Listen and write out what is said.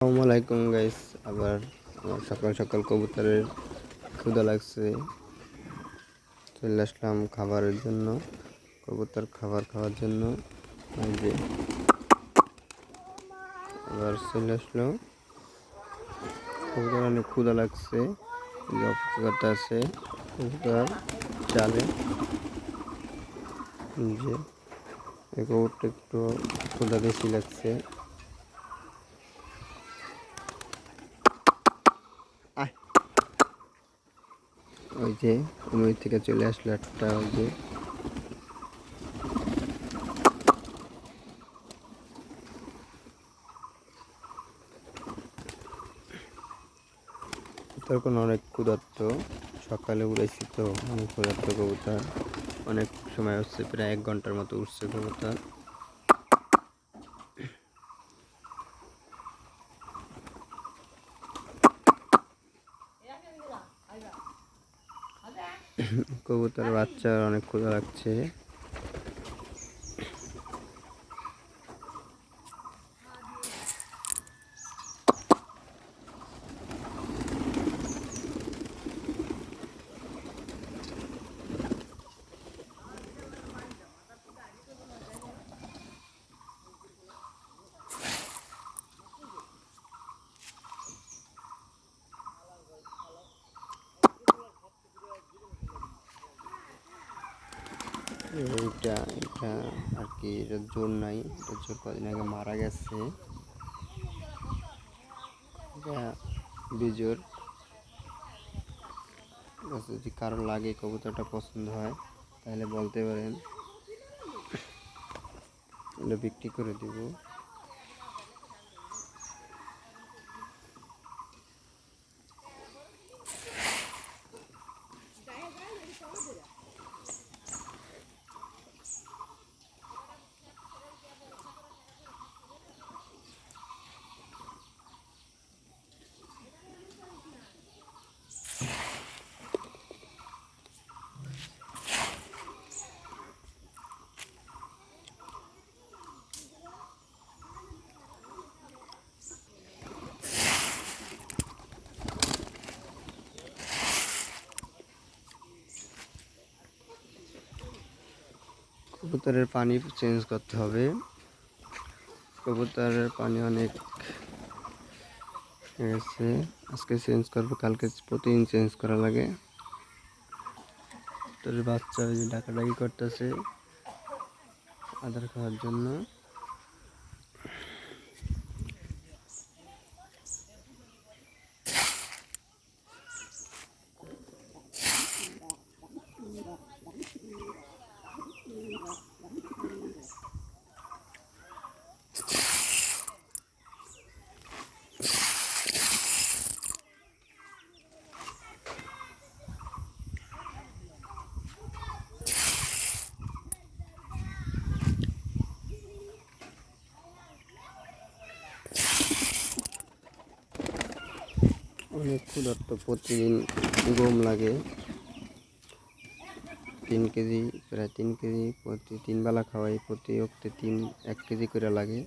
আসসালামু আলাইকুম গাইস। আবার আমার সকাল সকাল কবুতরের ক্ষুধা লাগছে, চলে আসলাম খাবারের জন্য। কবুতর খাবার খাওয়ার জন্য এই যে আবার চলে আসলো। কবুতর অনেক ক্ষুধা লাগছে, এই যে অপেক্ষা করতে আছে কবুতর চালে। যে এই কবুতরটা একটু ক্ষুধা বেশি লাগছে। ওই যে কুমির থেকে চলে আসলো একটা, ওই যে তখন অনেক ক্ষুধার্ত, সকালে উড়াইছি তো অনেক ক্ষুধার্ত কবুতর। অনেক সময় হচ্ছে, প্রায় 1 ঘন্টার মতো উঠছে কবুতর। কবুতর বাচ্চার অনেক ক্ষুধা লাগছে। এটা এটা আর কি, এটা জোর নাই, এটা জোর কদিন আগে মারা গেছে। এটা বিজোর। যদি কারো লাগে, কবুতরটা পছন্দ হয়, তাহলে বলতে পারেন, এটা বিক্রি করে দিব। কবুতরের পানি চেঞ্জ করতে হবে। কবুতরের পানি অনেক গেছে, আজকে চেঞ্জ করবো, কালকে প্রতিদিন চেঞ্জ করা লাগে। তোর বাচ্চা ওই যে ডাকাডাকি করতেছে আদার খাওয়ার জন্য। অনেক ক্ষুধার্ত, প্রতিদিন গম লাগে 3 কেজি, প্রায় 3 কেজি প্রতি 3 বেলা খাওয়াই, প্রতি অক্টে 1 কেজি করে লাগে।